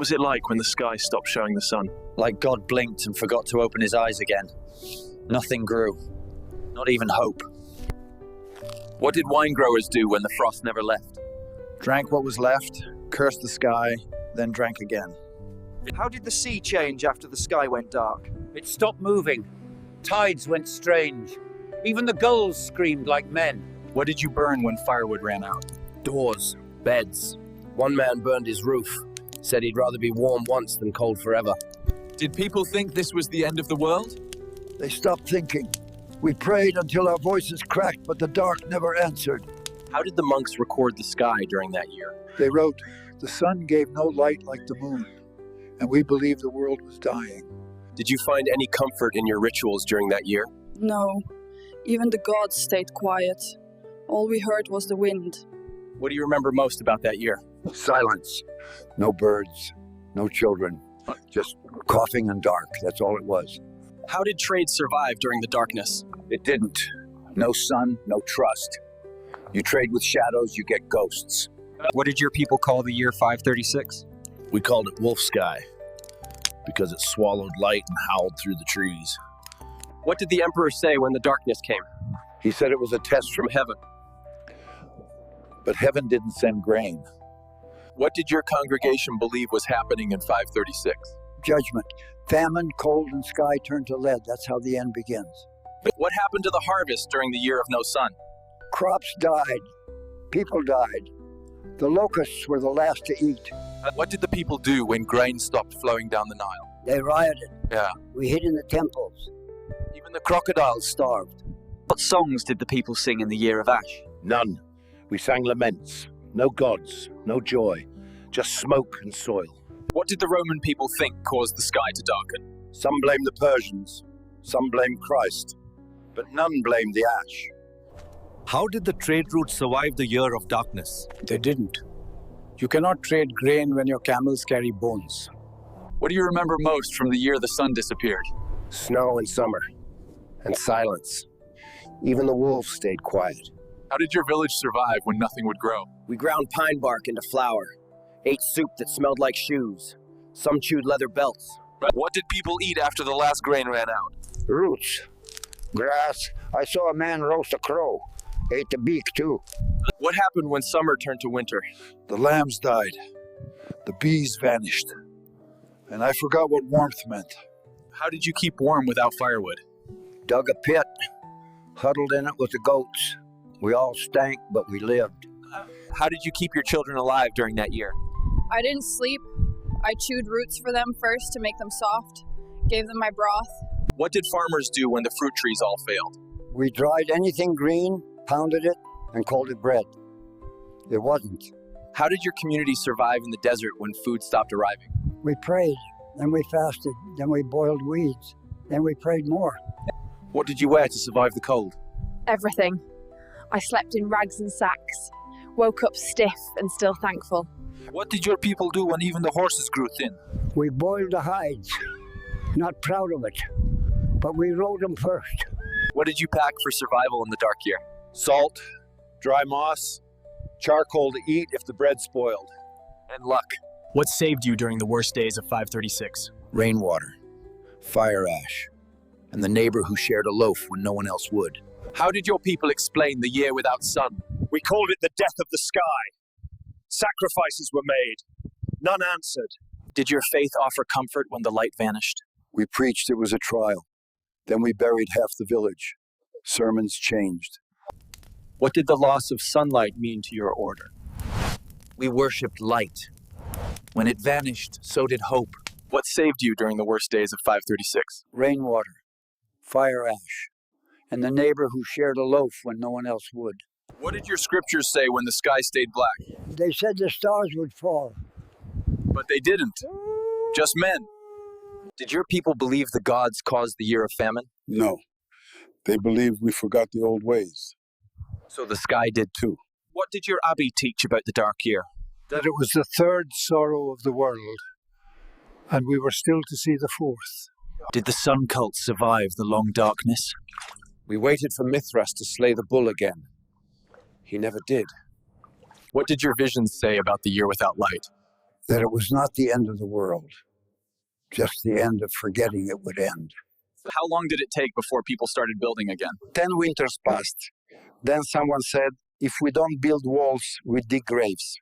was it like when the sky stopped showing the sun? Like God blinked and forgot to open his eyes again. Nothing grew. Not even hope. What did wine growers do when the frost never left? Drank what was left, cursed the sky, then drank again. How did the sea change after the sky went dark? It stopped moving. Tides went strange. Even the gulls screamed like men. What did you burn when firewood ran out? Doors, beds. One man burned his roof. Said he'd rather be warm once than cold forever. Did people think this was the end of the world? They stopped thinking. We prayed until our voices cracked, but the dark never answered. How did the monks record the sky during that year? They wrote, "The sun gave no light like the moon, and we believed the world was dying." Did you find any comfort in your rituals during that year? No. Even the gods stayed quiet. All we heard was the wind. What do you remember most about that year? Silence. No birds, no children, just coughing and dark. That's all it was. How did trade survive during the darkness? It didn't. No sun, no trust. You trade with shadows, you get ghosts. What did your people call the year 536? We called it Wolf Sky because it swallowed light and howled through the trees. What did the emperor say when the darkness came? He said it was a test from heaven. But heaven didn't send grain. What did your congregation believe was happening in 536? Judgment. Famine, cold, and sky turned to lead. That's how the end begins. What happened to the harvest during the year of no sun? Crops died. People died. The locusts were the last to eat. What did the people do when grain stopped flowing down the Nile? They rioted. Yeah. We hid in the temples. Even the crocodiles starved. What songs did the people sing in the year of Ash? None. We sang laments. No gods, no joy. Just smoke and soil. What did the Roman people think caused the sky to darken? Some blame the Persians. Some blame Christ. But none blame the ash. How did the trade routes survive the year of darkness? They didn't. You cannot trade grain when your camels carry bones. What do you remember most from the year the sun disappeared? Snow in summer. And silence. Even the wolves stayed quiet. How did your village survive when nothing would grow? We ground pine bark into flour. Ate soup that smelled like shoes. Some chewed leather belts. What did people eat after the last grain ran out? Roots. Grass. I saw a man roast a crow. Ate the beak too. What happened when summer turned to winter? The lambs died. The bees vanished. And I forgot what warmth meant. How did you keep warm without firewood? Dug a pit. Huddled in it with the goats. We all stank, but we lived. How did you keep your children alive during that year? I didn't sleep. I chewed roots for them first to make them soft. Gave them my broth. What did farmers do when the fruit trees all failed? We dried anything green, pounded it, and called it bread. It wasn't. How did your community survive in the desert when food stopped arriving? We prayed, then we fasted, then we boiled weeds, then we prayed more. What did you wear to survive the cold? Everything. I slept in rags and sacks, woke up stiff and still thankful. What did your people do when even the horses grew thin? We boiled the hides. Not proud of it, but we rode them first. What did you pack for survival in the dark year? Salt, dry moss, charcoal to eat if the bread spoiled. And luck. What saved you during the worst days of 536? Rainwater. Fire ash. And the neighbor who shared a loaf when no one else would. How did your people explain the year without sun? We called it the death of the sky. Sacrifices were made. None answered. Did your faith offer comfort when the light vanished? We preached it was a trial. Then we buried half the village. Sermons changed. What did the loss of sunlight mean to your order? We worshipped light. When it vanished, so did hope. What saved you during the worst days of 536? Rainwater, fire ash, and the neighbor who shared a loaf when no one else would. What did your scriptures say when the sky stayed black? They said the stars would fall. But they didn't. Just men. Did your people believe the gods caused the year of famine? No. They believed we forgot the old ways. So the sky did too. What did your abbey teach about the dark year? That it was the third sorrow of the world, and we were still to see the fourth. Did the sun cult survive the long darkness? We waited for Mithras to slay the bull again. He never did. What did your visions say about the year without light? That it was not the end of the world, just the end of forgetting it would end. How long did it take before people started building again? 10 winters passed. Then someone said, if we don't build walls, we dig graves.